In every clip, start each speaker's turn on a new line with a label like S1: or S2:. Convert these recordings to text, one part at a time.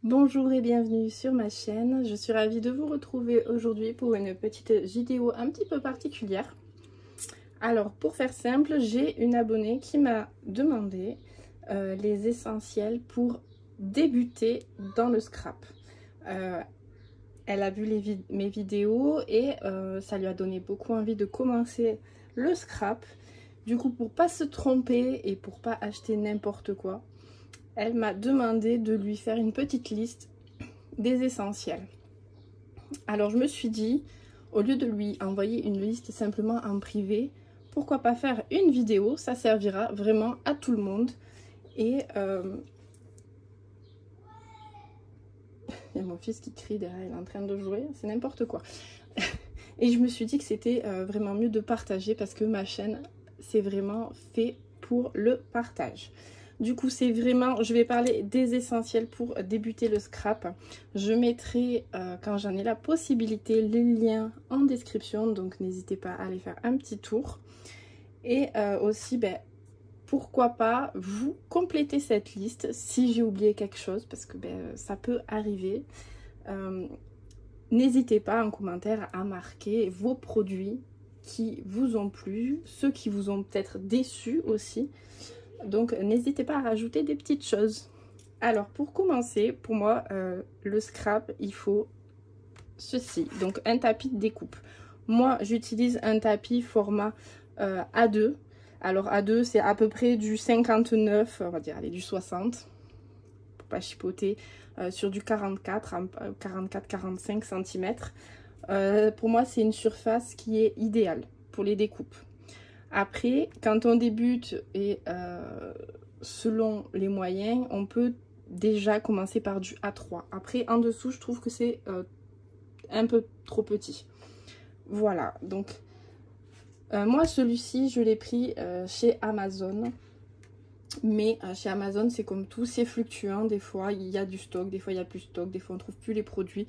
S1: Bonjour et bienvenue sur ma chaîne. Je suis ravie de vous retrouver aujourd'hui pour une petite vidéo un petit peu particulière. Alors pour faire simple, j'ai une abonnée qui m'a demandé les essentiels pour débuter dans le scrap. Elle a vu mes vidéos et ça lui a donné beaucoup envie de commencer le scrap. Du coup, pour pas se tromper et pour pas acheter n'importe quoi, elle m'a demandé de lui faire une petite liste des essentiels. Alors je me suis dit, au lieu de lui envoyer une liste simplement en privé, pourquoi pas faire une vidéo, ça servira vraiment à tout le monde. Et il y a mon fils qui crie derrière, il est en train de jouer, c'est n'importe quoi. Et je me suis dit que c'était vraiment mieux de partager parce que ma chaîne, c'est vraiment fait pour le partage. Du coup, c'est vraiment, je vais parler des essentiels pour débuter le scrap. Je mettrai, quand j'en ai la possibilité, les liens en description. Donc, n'hésitez pas à aller faire un petit tour. Et aussi, pourquoi pas vous compléter cette liste si j'ai oublié quelque chose. Parce que ça peut arriver. N'hésitez pas en commentaire à marquer vos produits qui vous ont plu, ceux qui vous ont peut-être déçus aussi. Donc n'hésitez pas à rajouter des petites choses. Alors pour commencer, pour moi, le scrap, il faut ceci. Donc un tapis de découpe. Moi, j'utilise un tapis format A2. Alors A2, c'est à peu près du 59, on va dire, allez, du 60. Pour pas chipoter. Sur du 44-45 cm. Pour moi, c'est une surface qui est idéale pour les découpes. Après, quand on débute et selon les moyens, on peut déjà commencer par du A3. Après, en dessous, je trouve que c'est un peu trop petit. Voilà, donc moi, celui-ci, je l'ai pris chez Amazon. Mais chez Amazon, c'est comme tout, c'est fluctuant. Des fois, il y a du stock, des fois, il n'y a plus de stock, des fois, on ne trouve plus les produits.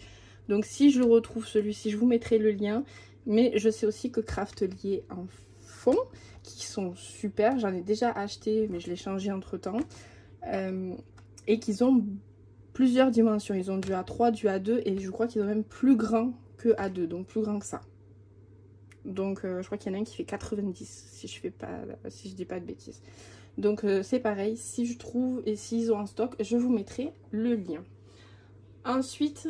S1: Donc, si je retrouve celui-ci, je vous mettrai le lien. Mais je sais aussi que Craftelier en font, qui sont super. J'en ai déjà acheté, mais je l'ai changé entre-temps. Et qu'ils ont plusieurs dimensions. Ils ont du A3, du A2, et je crois qu'ils ont même plus grand que A2, donc plus grand que ça. Donc, je crois qu'il y en a un qui fait 90, si je dis pas de bêtises. Donc c'est pareil, si je trouve et s'ils ont en stock, je vous mettrai le lien. Ensuite,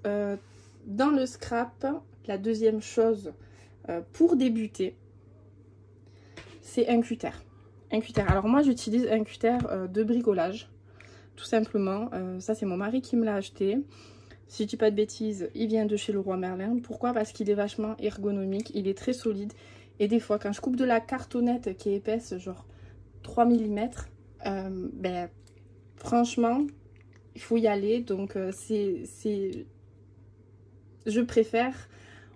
S1: dans le scrap, la deuxième chose pour débuter, c'est un cutter. Un cutter. Alors moi j'utilise un cutter de bricolage, tout simplement. Ça c'est mon mari qui me l'a acheté. Si je dis pas de bêtises, il vient de chez Leroy Merlin. Pourquoi? Parce qu'il est vachement ergonomique, il est très solide. Et des fois quand je coupe de la cartonnette qui est épaisse, genre 3 mm, franchement il faut y aller. Donc je préfère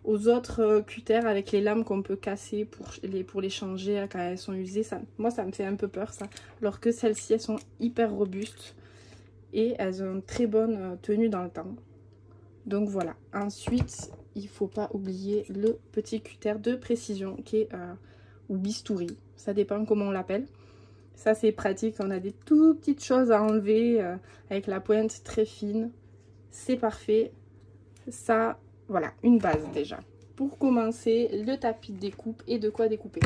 S1: aux autres cutters avec les lames qu'on peut casser pour les changer quand elles sont usées. Moi ça me fait un peu peur ça, alors que celles-ci elles sont hyper robustes et elles ont une très bonne tenue dans le temps. Donc voilà. Ensuite il faut pas oublier le petit cutter de précision qui est ou bistouri, ça dépend comment on l'appelle. Ça c'est pratique, on a des tout petites choses à enlever avec la pointe très fine. C'est parfait. Ça, voilà, une base déjà. Pour commencer, le tapis de découpe et de quoi découper.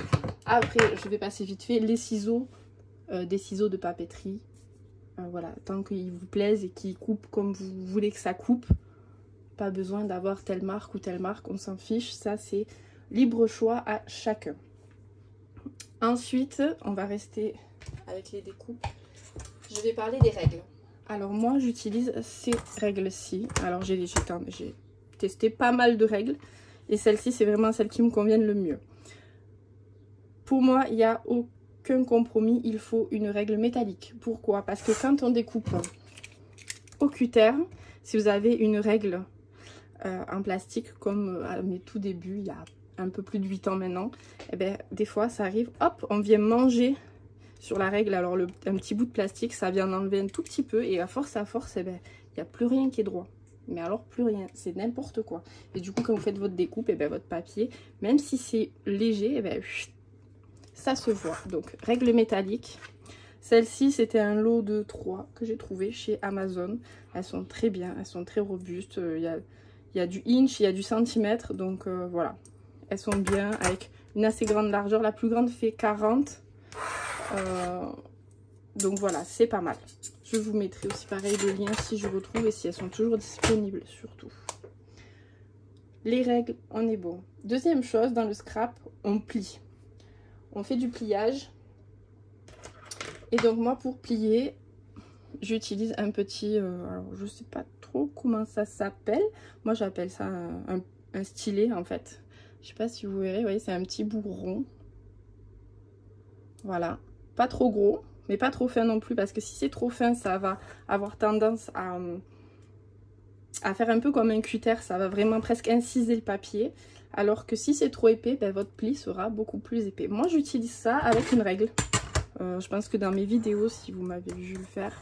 S1: Après, je vais passer vite fait les ciseaux, des ciseaux de papeterie. Voilà, tant qu'ils vous plaisent et qu'ils coupent comme vous voulez que ça coupe. Pas besoin d'avoir telle marque ou telle marque, on s'en fiche. Ça c'est libre choix à chacun. Ensuite, on va rester avec les découpes. Je vais parler des règles. Alors moi j'utilise ces règles-ci. Alors j'ai testé pas mal de règles et celle-ci c'est vraiment celle qui me conviennent le mieux. Pour moi il n'y a aucun compromis, il faut une règle métallique. Pourquoi? Parce que quand on découpe au cutter, si vous avez une règle en plastique comme à mes tout débuts, il y a un peu plus de 8 ans maintenant, et des fois ça arrive, hop, on vient manger sur la règle. Alors un petit bout de plastique, ça vient en enlever un tout petit peu et à force, il n'y a plus rien qui est droit. Mais alors plus rien, c'est n'importe quoi. Et du coup quand vous faites votre découpe, votre papier, même si c'est léger, ça se voit. Donc règle métallique, Celle-ci, c'était un lot de 3 que j'ai trouvé chez Amazon. Elles sont très bien, elles sont très robustes. Il y a du inch, il y a du centimètre. Donc voilà, elles sont bien avec une assez grande largeur. La plus grande fait 40. Donc voilà, c'est pas mal. Je vous mettrai aussi pareil le lien si je retrouve et si elles sont toujours disponibles surtout. Les règles, on est bon. Deuxième chose, dans le scrap, on plie. On fait du pliage. Et donc moi pour plier, j'utilise un petit, alors je sais pas trop comment ça s'appelle. Moi j'appelle ça un stylet en fait. Je sais pas si vous verrez, vous voyez c'est un petit bout rond. Voilà, pas trop gros, mais pas trop fin non plus parce que si c'est trop fin ça va avoir tendance à faire un peu comme un cutter, ça va vraiment presque inciser le papier. Alors que si c'est trop épais, ben, votre pli sera beaucoup plus épais. Moi j'utilise ça avec une règle. Je pense que dans mes vidéos, si vous m'avez vu le faire.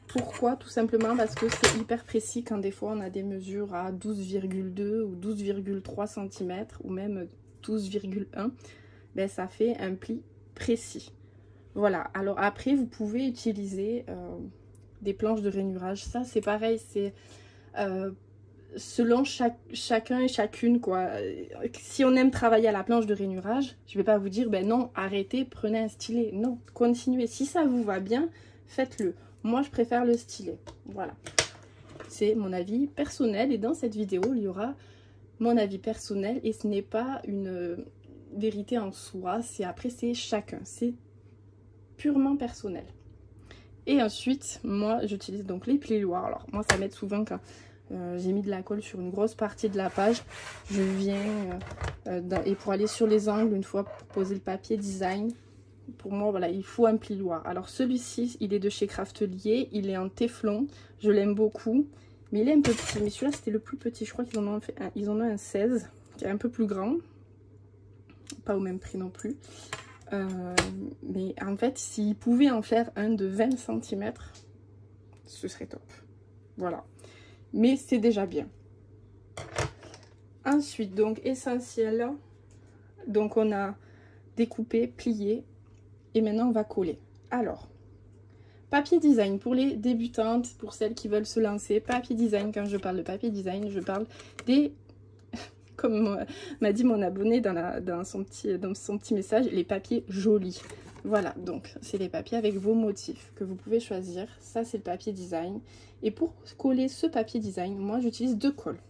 S1: Pourquoi? Tout simplement parce que c'est hyper précis quand des fois on a des mesures à 12,2 ou 12,3 cm ou même 12,1. Ben, ça fait un pli précis. Voilà. Alors après, vous pouvez utiliser des planches de rainurage. Ça, c'est pareil. C'est selon chacun et chacune, quoi. Si on aime travailler à la planche de rainurage, je vais pas vous dire ben non, arrêtez, prenez un stylet. Non, continuez. Si ça vous va bien, faites-le. Moi je préfère le stylet. Voilà, c'est mon avis personnel et dans cette vidéo il y aura mon avis personnel et ce n'est pas une vérité en soi. C'est chacun, c'est purement personnel. Et ensuite moi j'utilise donc les plioirs. Alors moi ça m'aide souvent quand j'ai mis de la colle sur une grosse partie de la page. Je viens et pour aller sur les angles, une fois pour poser le papier design, pour moi, voilà, il faut un plioir. Alors celui-ci, il est de chez Craftelier. Il est en téflon. Je l'aime beaucoup. Mais il est un peu petit. Mais celui-là, c'était le plus petit. Je crois qu'ils en ont fait ils en ont un 16, qui est un peu plus grand. Pas au même prix non plus. Mais en fait, s'ils pouvaient en faire un de 20 cm, ce serait top. Voilà. Mais c'est déjà bien. Ensuite, donc essentiel. Donc on a découpé, plié. Et maintenant on va coller. Alors, papier design pour les débutantes, pour celles qui veulent se lancer. Papier design, quand je parle de papier design, je parle des, comme m'a dit mon abonné dans son petit message, les papiers jolis. Voilà, donc c'est les papiers avec vos motifs que vous pouvez choisir. Ça c'est le papier design. Et pour coller ce papier design, moi j'utilise 2 colles.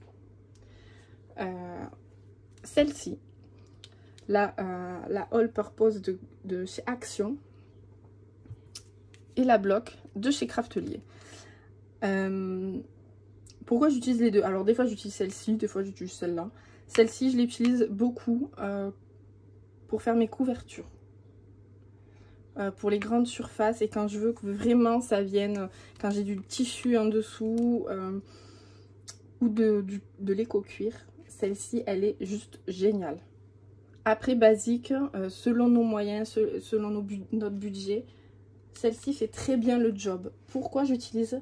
S1: Celle-ci, la All Purpose de chez Action, et la bloc de chez Craftelier. Pourquoi j'utilise les deux? Alors des fois j'utilise celle-ci, des fois j'utilise celle-là. Celle-ci je l'utilise beaucoup pour faire mes couvertures. Pour les grandes surfaces et quand je veux que vraiment ça vienne, quand j'ai du tissu en dessous ou de l'éco-cuir. Celle-ci elle est juste géniale. Après basique, selon nos moyens, selon notre budget, celle-ci fait très bien le job. Pourquoi j'utilise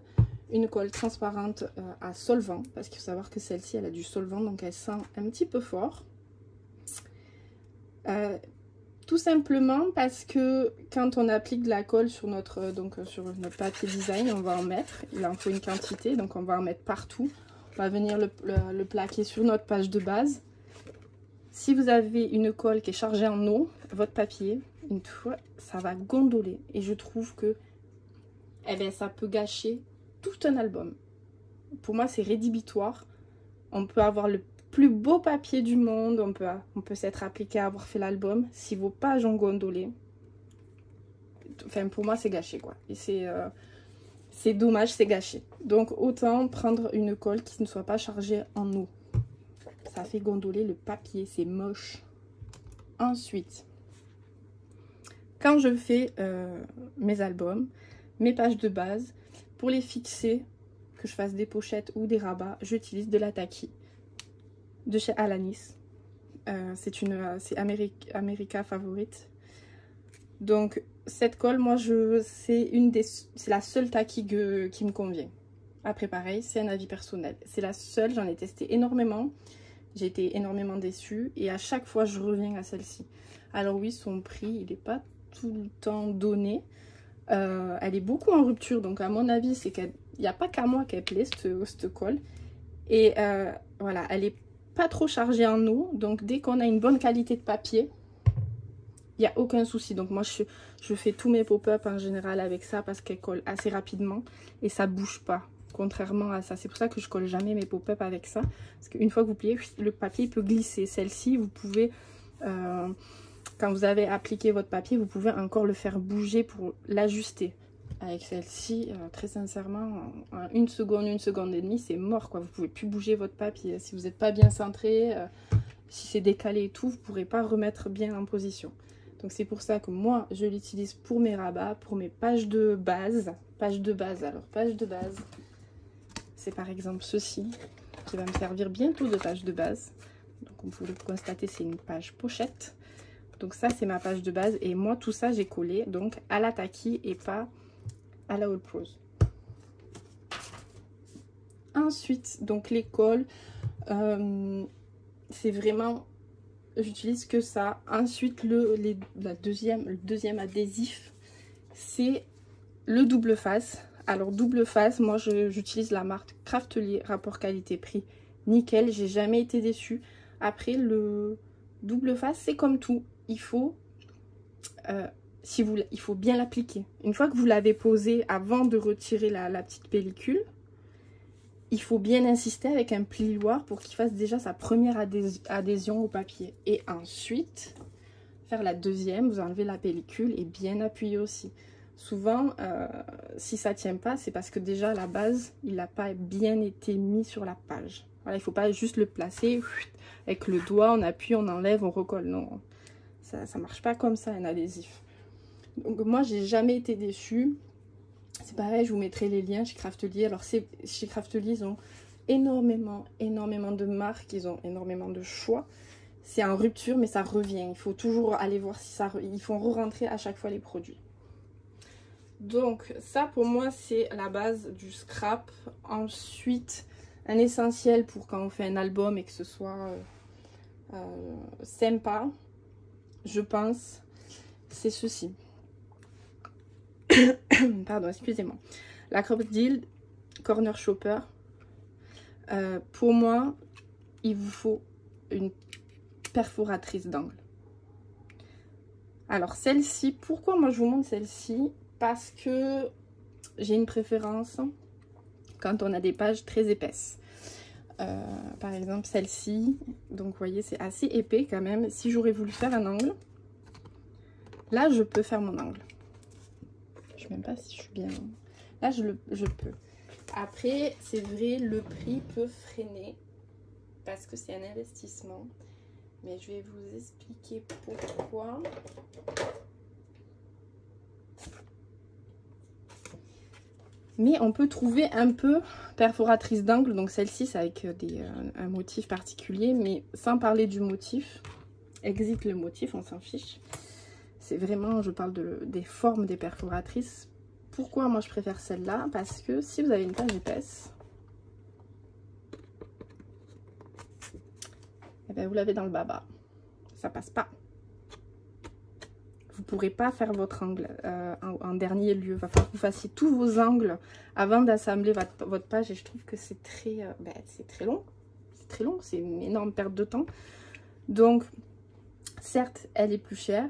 S1: une colle transparente à solvant? Parce qu'il faut savoir que celle-ci, elle a du solvant, donc elle sent un petit peu fort. Tout simplement parce que quand on applique de la colle sur notre papier design, on va en mettre. Il en faut une quantité, donc on va en mettre partout. On va venir le plaquer sur notre page de base. Si vous avez une colle qui est chargée en eau, votre papier, une fois, ça va gondoler. Et je trouve que eh ben, ça peut gâcher tout un album. Pour moi, c'est rédhibitoire. On peut avoir le plus beau papier du monde. On peut s'être appliqué à avoir fait l'album. Si vos pages ont gondolé, enfin, pour moi, c'est gâché, quoi. Et c'est dommage, c'est gâché. Donc, autant prendre une colle qui ne soit pas chargée en eau. Ça fait gondoler le papier, c'est moche. Ensuite, quand je fais mes albums, mes pages de base, pour les fixer, que je fasse des pochettes ou des rabats, j'utilise de la Tacky de chez Alanis. C'est America Favorite. Donc cette colle, moi c'est la seule Tacky qui me convient. Après pareil, c'est un avis personnel. C'est la seule, j'en ai testé énormément. J'ai été énormément déçue et à chaque fois je reviens à celle-ci. Alors oui, son prix, il n'est pas tout le temps donné. Elle est beaucoup en rupture, donc à mon avis, c'est qu'il n'y a pas qu'à moi qu'elle plaît, cette colle. Et voilà, elle est pas trop chargée en eau, donc dès qu'on a une bonne qualité de papier, il n'y a aucun souci. Donc moi, je fais tous mes pop-up en général avec ça parce qu'elle colle assez rapidement et ça bouge pas. Contrairement à ça, c'est pour ça que je colle jamais mes pop-up avec ça. Parce qu'une fois que vous pliez, le papier peut glisser. Celle-ci, vous pouvez, quand vous avez appliqué votre papier, vous pouvez encore le faire bouger pour l'ajuster. Avec celle-ci, très sincèrement, en une seconde et demie, c'est mort, quoi. Vous pouvez plus bouger votre papier. Si vous n'êtes pas bien centré, si c'est décalé et tout, vous ne pourrez pas remettre bien en position. Donc c'est pour ça que moi, je l'utilise pour mes rabats, pour mes pages de base. Page de base, c'est par exemple ceci, qui va me servir bientôt de page de base. Donc comme vous le constatez, c'est une page pochette. Donc ça, c'est ma page de base. Et moi, tout ça, j'ai collé donc à la Tacky et pas à la All Pros. Ensuite, donc les colles, c'est vraiment, j'utilise que ça. Ensuite, le deuxième adhésif, c'est le double face. Alors double face, moi j'utilise la marque Craftelier, rapport qualité-prix, nickel, j'ai jamais été déçue. Après, le double face, c'est comme tout, il faut bien l'appliquer. Une fois que vous l'avez posé, avant de retirer la petite pellicule, il faut bien insister avec un plioir pour qu'il fasse déjà sa première adhésion au papier. Et ensuite, faire la deuxième, vous enlevez la pellicule et bien appuyer aussi. Souvent, si ça ne tient pas, c'est parce que déjà à la base, il n'a pas bien été mis sur la page. Voilà, il ne faut pas juste le placer avec le doigt, on appuie, on enlève, on recolle. Non, ça ne marche pas comme ça un adhésif. Donc moi, j'ai jamais été déçue. C'est pareil, je vous mettrai les liens chez Craftelier. Alors chez Craftelier, ils ont énormément de marques, ils ont énormément de choix. C'est en rupture, mais ça revient. Il faut toujours aller voir si ça... Ils font re-rentrer à chaque fois les produits. Donc ça pour moi c'est la base du scrap. Ensuite un essentiel pour quand on fait un album et que ce soit sympa, je pense, c'est ceci. Pardon, excusez-moi. La Crop-Deal Corner Shopper. Pour moi, il vous faut une perforatrice d'angle. Alors celle-ci, pourquoi moi je vous montre celle-ci? Parce que j'ai une préférence quand on a des pages très épaisses. Par exemple celle-ci, donc vous voyez c'est assez épais quand même. Si j'aurais voulu faire un angle, là je peux faire mon angle. Je ne sais même pas si je suis bien. Là je peux. Après c'est vrai, le prix peut freiner parce que c'est un investissement. Mais je vais vous expliquer pourquoi. Mais on peut trouver un peu perforatrice d'angle. Donc celle-ci, c'est avec un motif particulier. Mais sans parler du motif. Exit le motif, on s'en fiche. C'est vraiment, je parle des formes des perforatrices. Pourquoi moi je préfère celle-là? Parce que si vous avez une page épaisse, eh bien, vous l'avez dans le baba. Ça passe pas. Vous ne pourrez pas faire votre angle en dernier lieu. Il va falloir que vous fassiez tous vos angles avant d'assembler votre page. Et je trouve que c'est très long. C'est très long. C'est une énorme perte de temps. Donc, certes, elle est plus chère,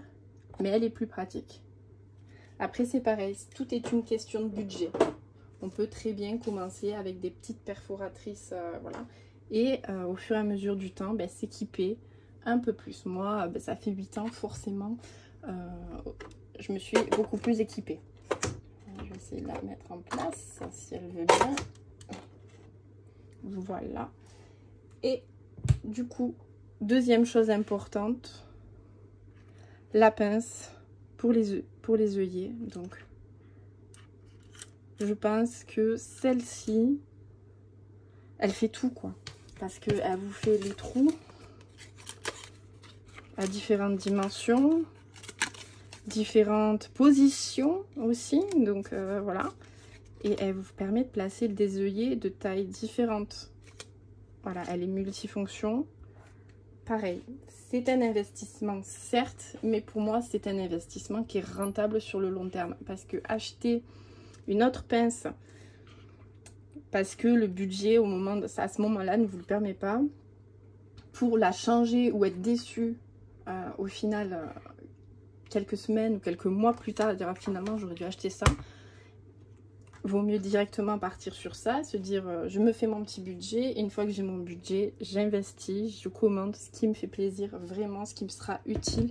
S1: mais elle est plus pratique. Après, c'est pareil. Tout est une question de budget. On peut très bien commencer avec des petites perforatrices. Voilà. Et au fur et à mesure du temps, s'équiper un peu plus. Moi, ça fait 8 ans, forcément. Je me suis beaucoup plus équipée. Je vais essayer de la mettre en place si elle veut bien. Voilà. Et du coup, deuxième chose importante, la pince pour les œillets. Donc je pense que celle-ci, elle fait tout quoi, parce que elle vous fait les trous à différentes dimensions, différentes positions aussi, donc voilà, et elle vous permet de placer des œillets de tailles différentes. Voilà, elle est multifonction, pareil, c'est un investissement certes, mais pour moi c'est un investissement qui est rentable sur le long terme. Parce que acheter une autre pince, parce que le budget à ce moment-là ne vous le permet pas, pour la changer ou être déçu au final quelques semaines ou quelques mois plus tard, dire finalement j'aurais dû acheter ça. Vaut mieux directement partir sur ça, se dire je me fais mon petit budget, et une fois que j'ai mon budget, j'investis, je commande ce qui me fait plaisir vraiment, ce qui me sera utile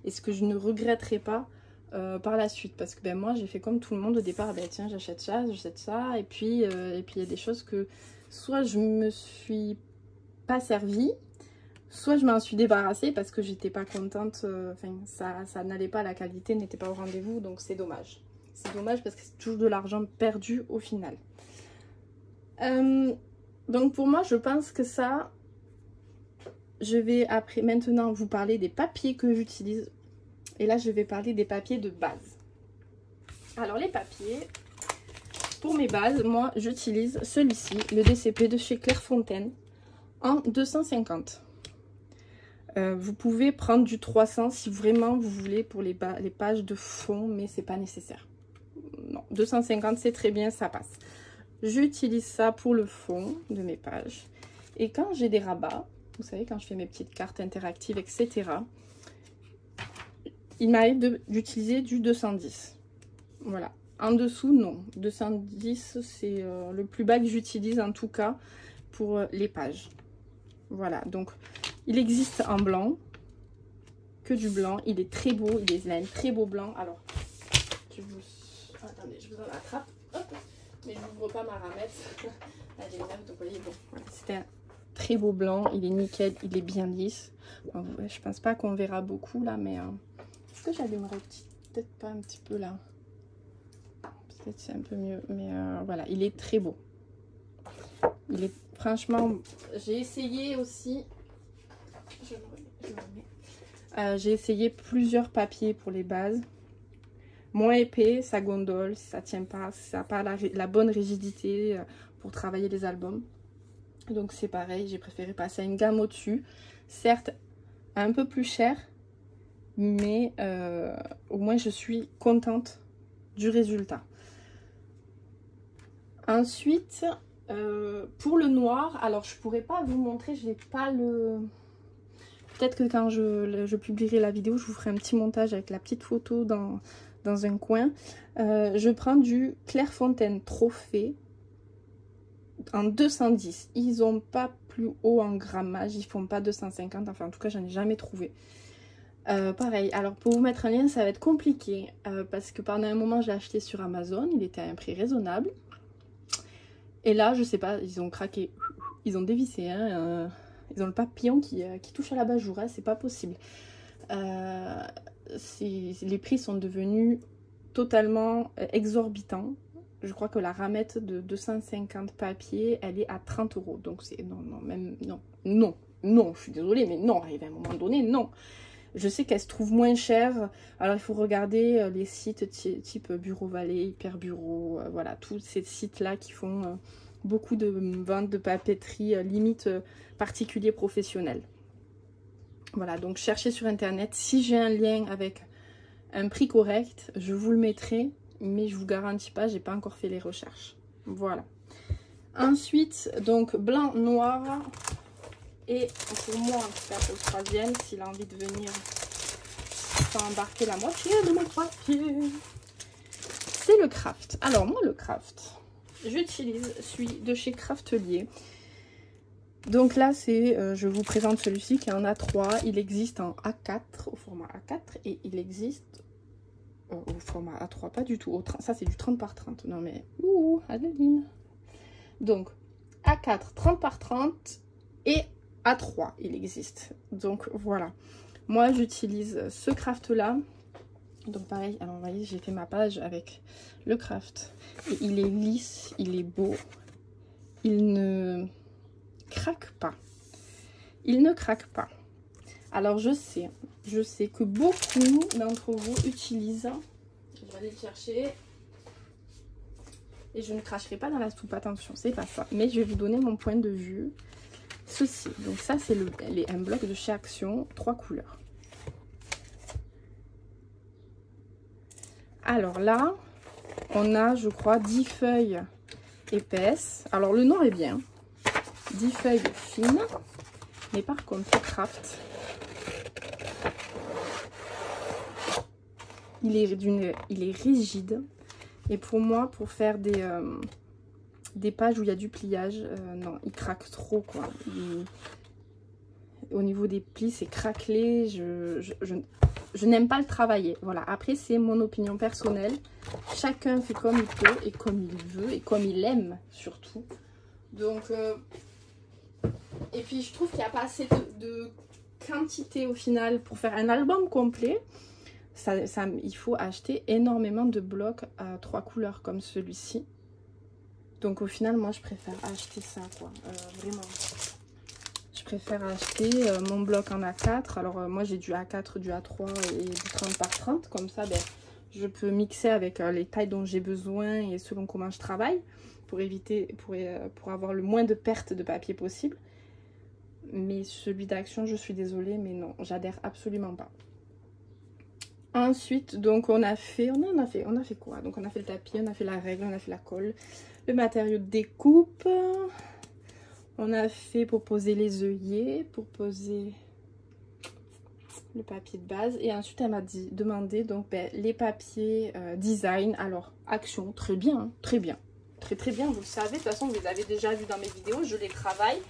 S1: et ce que je ne regretterai pas par la suite. Parce que ben, moi j'ai fait comme tout le monde au départ, ben, tiens j'achète ça, et puis il y a des choses que soit je me suis pas servie, soit je m'en suis débarrassée parce que j'étais pas contente, ça n'allait pas, la qualité n'était pas au rendez-vous, donc c'est dommage. C'est dommage parce que c'est toujours de l'argent perdu au final. Donc pour moi, je pense que ça, je vais après maintenant vous parler des papiers que j'utilise. Et là, je vais parler des papiers de base. Alors les papiers, pour mes bases, moi j'utilise celui-ci, le DCP de chez Clairefontaine, en 250. Vous pouvez prendre du 300 si vraiment vous voulez pour les pages de fond, mais c'est pas nécessaire. Non, 250 c'est très bien, ça passe. J'utilise ça pour le fond de mes pages. Et quand j'ai des rabats, vous savez, quand je fais mes petites cartes interactives, etc., il m'arrive d'utiliser du 210. Voilà. En dessous, non. 210, c'est le plus bas que j'utilise, en tout cas, pour les pages. Voilà. Donc, il existe en blanc, que du blanc. Il est très beau. Il a un très beau blanc. Alors, attendez, je vous en attrape. Hop. Mais je n'ouvre pas ma ramette. Elle est neuve, donc vous voyez, bon. Voilà. C'est un très beau blanc. Il est nickel. Il est bien lisse. Bon, ouais, je pense pas qu'on verra beaucoup là, mais... est-ce que j'allumerai peut-être pas un petit peu là? Peut-être c'est un peu mieux. Mais voilà, il est très beau. Il est... Franchement, j'ai essayé aussi... Je le remets. J'ai essayé plusieurs papiers pour les bases. Moins épais, ça gondole, ça tient pas, ça n'a pas la bonne rigidité pour travailler les albums. Donc c'est pareil, j'ai préféré passer à une gamme au-dessus. Certes, un peu plus cher, mais au moins je suis contente du résultat. Ensuite, pour le noir, alors je pourrais pas vous montrer, je n'ai pas le... Peut-être que quand je publierai la vidéo, je vous ferai un petit montage avec la petite photo dans un coin. Je prends du Clairefontaine Trophée en 210. Ils n'ont pas plus haut en grammage, ils font pas 250, enfin en tout cas j'en ai jamais trouvé. Pareil, alors pour vous mettre un lien, ça va être compliqué parce que pendant un moment je l'ai acheté sur Amazon, il était à un prix raisonnable. Et là, je sais pas, ils ont craqué, ils ont dévissé, hein, ils ont le papillon qui touche à la bas-jour, hein, c'est pas possible. Les prix sont devenus totalement exorbitants. Je crois que la ramette de 250 papiers, elle est à 30 €. Donc c'est non, je suis désolée, mais non, arrivé à un moment donné, non. Je sais qu'elle se trouve moins chère. Alors il faut regarder les sites type Bureau Vallée, Hyper Bureau, voilà, tous ces sites-là qui font beaucoup de ventes de papeterie, limite particulier professionnel. Voilà, donc cherchez sur internet. Si j'ai un lien avec un prix correct, je vous le mettrai, mais je vous garantis pas, j'ai pas encore fait les recherches. Voilà. Ensuite, donc blanc, noir. Et pour moi, en tout cas pour le troisième, s'il a envie de venir embarquer la moitié de mon papier, c'est le Craft. Alors moi, le Craft, j'utilise celui de chez Craftelier. Donc là, je vous présente celui-ci qui est en A3. Il existe en A4, au format A4, et il existe au format A3, pas du tout. Ça, c'est du 30 par 30. Non mais, ouh, Adeline. Donc, A4, 30 par 30 et A3, il existe. Donc voilà. Moi, j'utilise ce Craft là. Donc pareil, alors vous voyez, j'ai fait ma page avec le Craft. Et il est lisse, il est beau. Il ne craque pas. Il ne craque pas. Alors je sais que beaucoup d'entre vous utilisent. Je vais aller le chercher. Et je ne cracherai pas dans la soupe, attention, c'est pas ça. Mais je vais vous donner mon point de vue ceci. Donc ça, c'est un bloc de chez Action, 3 couleurs. Alors là, on a, je crois, 10 feuilles épaisses. Alors le noir est bien. 10 feuilles fines. Mais par contre, le craft, il est rigide. Et pour moi, pour faire des pages où il y a du pliage, non, il craque trop, quoi. Au niveau des plis, c'est craquelé. Je n'aime pas le travailler. Voilà, après, c'est mon opinion personnelle. Chacun fait comme il peut et comme il veut et comme il aime, surtout. Donc, et puis, je trouve qu'il n'y a pas assez de quantité, au final, pour faire un album complet. Il faut acheter énormément de blocs à 3 couleurs comme celui-ci. Donc au final, moi je préfère acheter ça, quoi. Vraiment. Je préfère acheter mon bloc en A4. Alors moi j'ai du A4, du A3 et du 30 par 30. Comme ça, ben, je peux mixer avec les tailles dont j'ai besoin et selon comment je travaille. Pour éviter, pour avoir le moins de pertes de papier possible. Mais celui d'Action, je suis désolée, mais non, j'adhère absolument pas. Ensuite, donc on a fait quoi? Donc on a fait le tapis, on a fait la règle, on a fait la colle, le matériau de découpe, on a fait pour poser les œillets, pour poser le papier de base. Et ensuite elle m'a demandé donc les papiers design. Alors Action, très bien, hein, très bien. Très bien, vous le savez, de toute façon vous les avez déjà vus dans mes vidéos, je les travaille.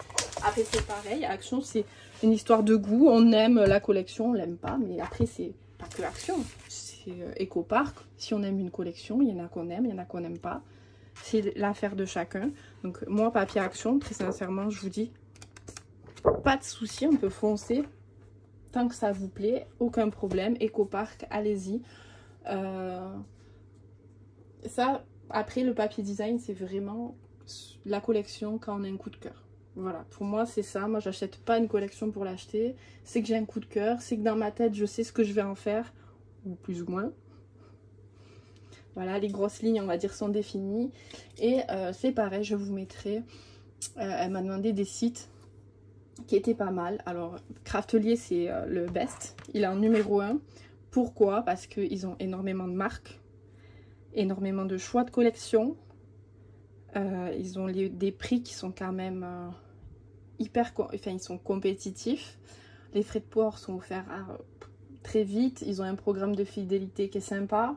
S1: Après c'est pareil, Action c'est une histoire de goût, on aime la collection, on l'aime pas, mais après c'est pas que Action, c'est Ecopark. Si on aime une collection, il y en a qu'on aime, il y en a qu'on n'aime pas. C'est l'affaire de chacun. Donc moi, papier Action, très sincèrement, je vous dis, pas de souci, on peut foncer. Tant que ça vous plaît, aucun problème. Ecopark, allez-y. Ça, après, le papier design, c'est vraiment la collection quand on a un coup de cœur. Voilà, pour moi c'est ça. Moi j'achète pas une collection pour l'acheter. C'est que j'ai un coup de cœur, c'est que dans ma tête je sais ce que je vais en faire, ou plus ou moins. Voilà, les grosses lignes on va dire sont définies. Et c'est pareil, je vous mettrai, elle m'a demandé des sites qui étaient pas mal. Alors Craftelier c'est le best, il est en numéro 1. Pourquoi? Parce qu'ils ont énormément de marques, énormément de choix de collection. Ils ont des prix qui sont quand même ils sont compétitifs. Les frais de port sont offerts très vite. Ils ont un programme de fidélité qui est sympa.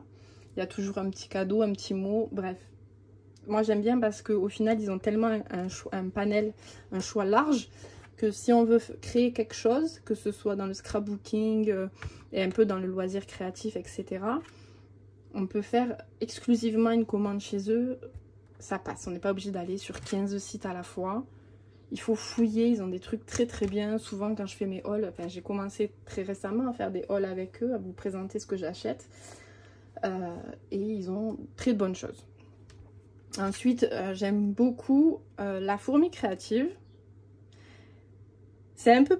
S1: Il y a toujours un petit cadeau, un petit mot, bref. Moi j'aime bien parce qu'au final ils ont tellement un panel, un choix large, que si on veut créer quelque chose, que ce soit dans le scrapbooking et un peu dans le loisir créatif, etc., on peut faire exclusivement une commande chez eux. Ça passe, on n'est pas obligé d'aller sur 15 sites à la fois. Il faut fouiller, ils ont des trucs très bien. Souvent quand je fais mes hauls, enfin j'ai commencé très récemment à faire des hauls avec eux, à vous présenter ce que j'achète. Et ils ont très de bonnes choses. Ensuite, j'aime beaucoup la Fourmi Créative. C'est un peu,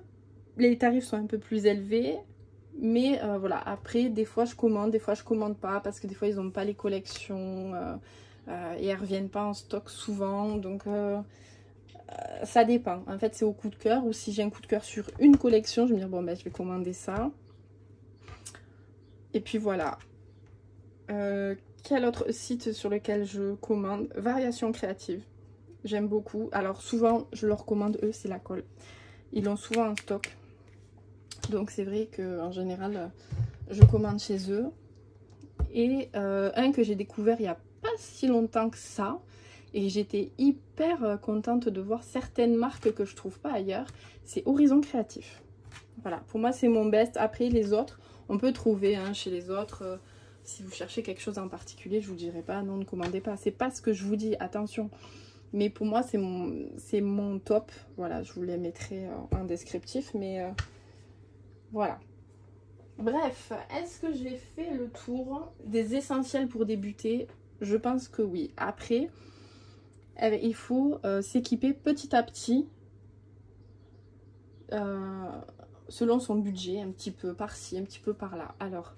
S1: les tarifs sont un peu plus élevés. Mais voilà, après des fois je commande pas. Parce que des fois ils n'ont pas les collections et elles reviennent pas en stock souvent. Donc ça dépend, en fait c'est au coup de cœur, ou si j'ai un coup de cœur sur une collection, je vais me dire bon ben je vais commander ça. Et puis voilà. Quel autre site sur lequel je commande? Variation Créative, j'aime beaucoup. Alors souvent je leur commande, eux c'est la colle, ils l'ont souvent en stock, donc c'est vrai que en général je commande chez eux. Et un que j'ai découvert il n'y a pas si longtemps que ça, et j'étais hyper contente de voir certaines marques que je trouve pas ailleurs, c'est Horizon Créatif. Voilà, pour moi c'est mon best. Après les autres, on peut trouver hein, chez les autres, si vous cherchez quelque chose en particulier, je vous dirai pas non, ne commandez pas. C'est pas ce que je vous dis, attention. Mais pour moi c'est mon top. Voilà, je vous les mettrai en descriptif, mais voilà. Bref, est-ce que j'ai fait le tour des essentiels pour débuter? Je pense que oui. Après, il faut s'équiper petit à petit selon son budget, un petit peu par-ci, un petit peu par-là. Alors,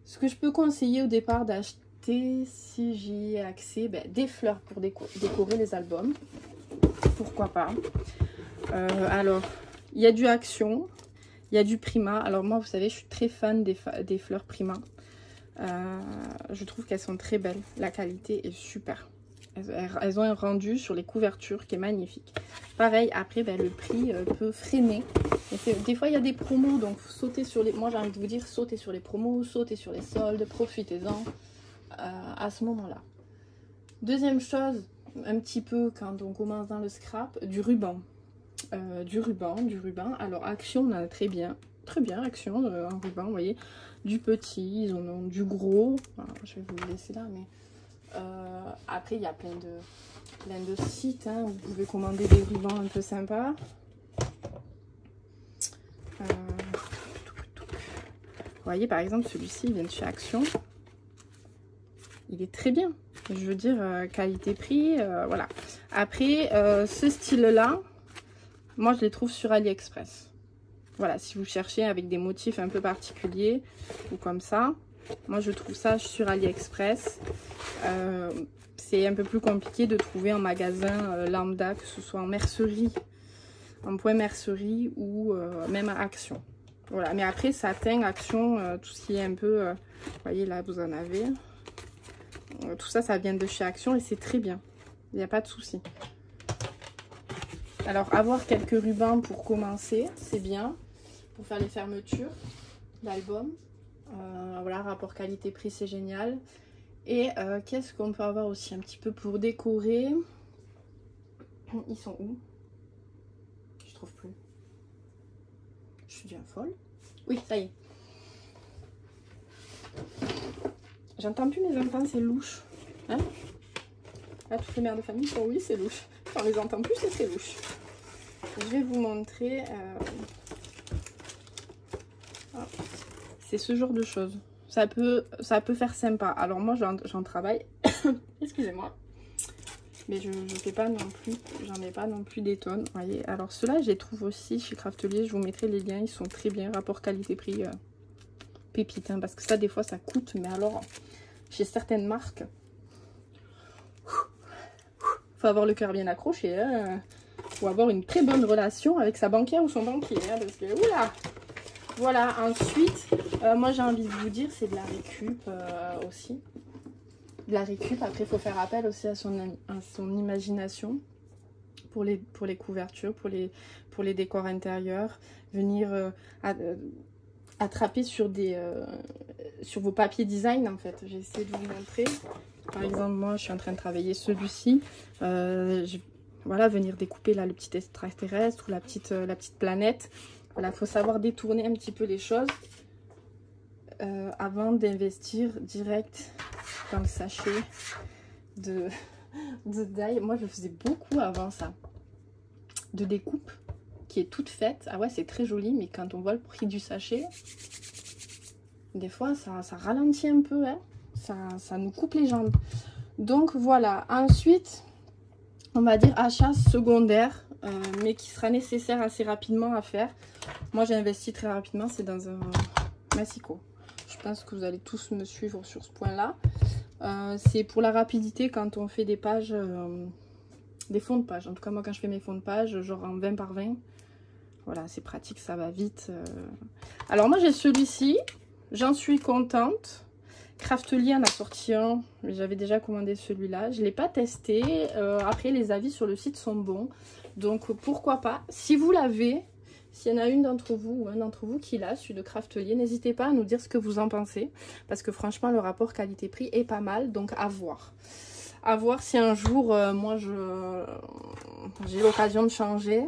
S1: ce que je peux conseiller au départ d'acheter, si j'y ai accès, des fleurs pour décorer les albums. Pourquoi pas. Alors, il y a du Action, il y a du Prima. Alors moi, vous savez, je suis très fan des fleurs Prima. Je trouve qu'elles sont très belles. La qualité est super. Elles ont un rendu sur les couvertures qui est magnifique. Pareil, après, ben, le prix peut freiner. Des fois, il y a des promos, donc sautez sur les... Moi, j'ai envie de vous dire, sautez sur les promos, sautez sur les soldes, profitez-en à ce moment-là. Deuxième chose, un petit peu quand on commence dans le scrap, du ruban. Du ruban. Alors, Action, on a très bien Action en ruban, vous voyez. Du petit, ils en ont du gros. Alors, je vais vous le laisser là, mais... après, il y a plein de sites, hein, où vous pouvez commander des rubans un peu sympas. Vous voyez, par exemple, celui-ci, il vient de chez Action. Il est très bien. Je veux dire, qualité-prix, voilà. Après, ce style-là, moi, je les trouve sur AliExpress. Voilà, si vous cherchez avec des motifs un peu particuliers ou comme ça, moi, je trouve ça sur AliExpress. C'est un peu plus compliqué de trouver en magasin lambda, que ce soit en mercerie, en point mercerie ou même à Action. Voilà, mais après, satin, Action, tout ce qui est un peu... vous voyez, là, vous en avez. Tout ça, ça vient de chez Action et c'est très bien. Il n'y a pas de souci. Alors, avoir quelques rubans pour commencer, c'est bien. Pour faire les fermetures d'albums. Voilà, rapport qualité-prix, c'est génial. Et qu'est-ce qu'on peut avoir aussi un petit peu pour décorer? Ils sont où? Je trouve plus. Je suis bien folle. Oui, ça y est. J'entends plus mes enfants, c'est louche. Hein? Là, toutes les mères de famille sont oui, c'est louche. Quand on les entend plus, c'est très louche. Je vais vous montrer. C'est ce genre de choses. Ça peut faire sympa. Alors moi, j'en travaille. Excusez-moi. Mais je fais pas non plus. J'en ai pas non plus des tonnes. Vous voyez. Alors ceux-là, je les trouve aussi chez Craftelier. Je vous mettrai les liens. Ils sont très bien. Rapport qualité-prix. Pépite. Hein, parce que ça, des fois, ça coûte. Mais alors, chez certaines marques, faut avoir le cœur bien accroché. Hein. Faut avoir une très bonne relation avec sa banquière ou son banquier. Hein, parce que, oula! Voilà, ensuite, moi j'ai envie de vous dire, c'est de la récup aussi. De la récup, après il faut faire appel aussi à son imagination pour les couvertures, pour les décors intérieurs. Venir attraper sur vos papiers design en fait. J'ai essayé de vous montrer. Par exemple, moi je suis en train de travailler celui-ci. Voilà, venir découper là le petit extraterrestre ou la petite planète. Voilà, il faut savoir détourner un petit peu les choses avant d'investir direct dans le sachet de die. Moi, je faisais beaucoup avant ça, de découpe qui est toute faite. Ah ouais, c'est très joli, mais quand on voit le prix du sachet, des fois, ça ralentit un peu, hein. Ça nous coupe les jambes. Donc, voilà. Ensuite, on va dire achat secondaire, mais qui sera nécessaire assez rapidement à faire. Moi, j'ai investi très rapidement, c'est dans un massicot. Je pense que vous allez tous me suivre sur ce point-là. C'est pour la rapidité quand on fait des pages, des fonds de page. En tout cas, moi, quand je fais mes fonds de page, genre en 20 par 20, voilà, c'est pratique, ça va vite. Alors, moi, j'ai celui-ci. J'en suis contente. Craftelier en a sorti un, mais j'avais déjà commandé celui-là. Je ne l'ai pas testé. Après, les avis sur le site sont bons. Donc, pourquoi pas. Si vous l'avez, s'il y en a une d'entre vous ou un d'entre vous qui l'a, celui de Craftelier, n'hésitez pas à nous dire ce que vous en pensez. Parce que franchement, le rapport qualité-prix est pas mal. Donc, à voir. À voir si un jour, moi, j'ai l'occasion de changer.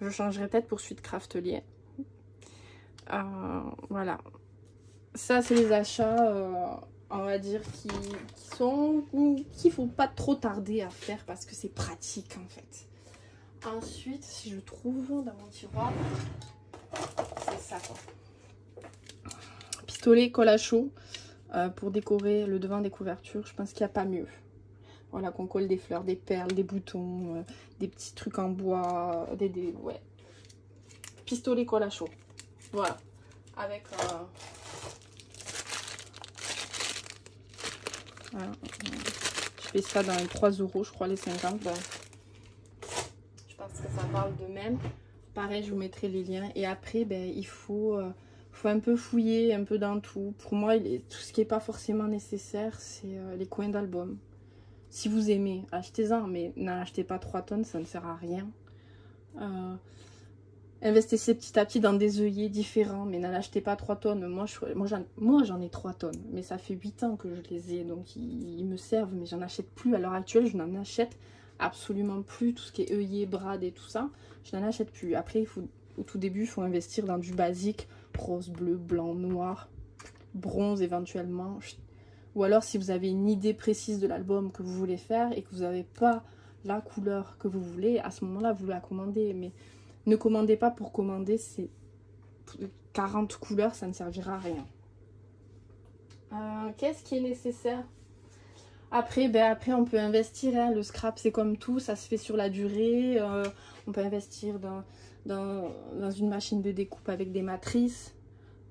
S1: Je changerai peut-être pour celui de Craftelier. Voilà. Ça, c'est les achats, on va dire, qu'il faut pas trop tarder à faire parce que c'est pratique, en fait. Ensuite, si je trouve dans mon tiroir, c'est ça, quoi. Pistolet colle à chaud pour décorer le devant des couvertures. Je pense qu'il n'y a pas mieux. Voilà, qu'on colle des fleurs, des perles, des boutons, des petits trucs en bois, ouais. Pistolet colle à chaud. Voilà. Avec... voilà. Je fais ça dans les 3 €, je crois, les 50. Ben, je pense que ça parle de même. Pareil, je vous mettrai les liens. Et après, ben, il faut un peu fouiller, un peu dans tout. Pour moi, tout ce qui n'est pas forcément nécessaire, c'est les coins d'album. Si vous aimez, achetez-en, mais n'en achetez pas 3 tonnes, ça ne sert à rien. Investissez petit à petit dans des œillets différents, mais n'en achetez pas 3 tonnes. Moi j'en ai 3 tonnes, mais ça fait 8 ans que je les ai, donc ils me servent, mais j'en achète plus. À l'heure actuelle, je n'en achète absolument plus. Tout ce qui est œillet, brade et tout ça, je n'en achète plus. Après, au tout début, il faut investir dans du basique, rose, bleu, blanc, noir, bronze éventuellement. Ou alors si vous avez une idée précise de l'album que vous voulez faire et que vous n'avez pas la couleur que vous voulez, à ce moment-là, vous la commandez. Mais ne commandez pas pour commander, c'est 40 couleurs, ça ne servira à rien. Qu'est-ce qui est nécessaire? Après, on peut investir, hein. Le scrap, c'est comme tout, ça se fait sur la durée. On peut investir dans une machine de découpe avec des matrices.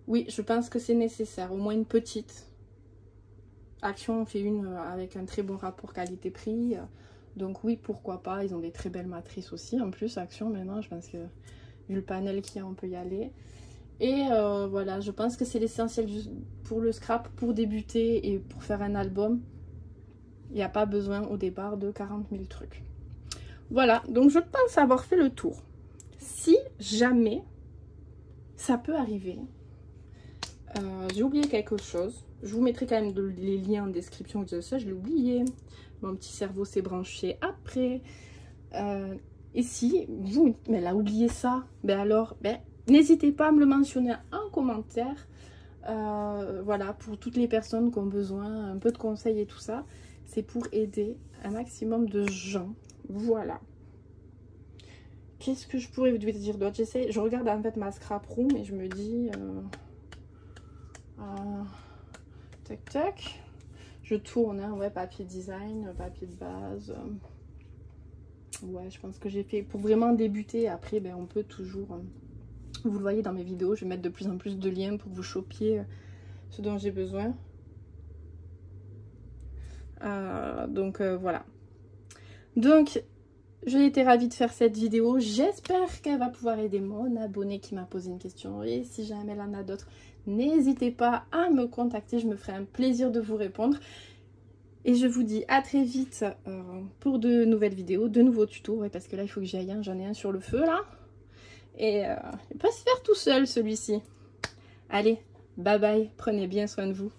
S1: Oui, je pense que c'est nécessaire, au moins une petite. Action, on fait une avec un très bon rapport qualité-prix. Donc oui, pourquoi pas. Ils ont des très belles matrices aussi. En plus, Action, maintenant, je pense que vu le panel qu'il y a, on peut y aller. Et voilà, je pense que c'est l'essentiel pour le scrap, pour débuter et pour faire un album. Il n'y a pas besoin au départ de 40 000 trucs. Voilà, donc je pense avoir fait le tour. Si jamais, ça peut arriver, j'ai oublié quelque chose. Je vous mettrai quand même les liens en description de ça, je l'ai oublié. Mon petit cerveau s'est branché après. Et si vous, mais elle a oublié ça, ben alors, n'hésitez pas à me le mentionner en commentaire. Voilà, pour toutes les personnes qui ont besoin un peu de conseils et tout ça. C'est pour aider un maximum de gens. Voilà. Qu'est-ce que je pourrais vous dire d'autre? Je regarde en fait ma scrap room et je me dis... tac tac. Je tourne, hein, ouais, papier design, papier de base. Ouais, je pense que j'ai fait pour vraiment débuter. Après, on peut toujours... vous le voyez dans mes vidéos, je vais mettre de plus en plus de liens pour que vous chopiez ce dont j'ai besoin. Donc voilà. Donc j'ai été ravie de faire cette vidéo. J'espère qu'elle va pouvoir aider mon abonné qui m'a posé une question. Et si jamais elle en a d'autres, n'hésitez pas à me contacter. Je me ferai un plaisir de vous répondre. Et je vous dis à très vite pour de nouvelles vidéos, de nouveaux tutos. Ouais, parce que là il faut que j'y aille. J'en ai un sur le feu là. Et il peut pas se faire tout seul celui-ci. Allez, bye bye. Prenez bien soin de vous.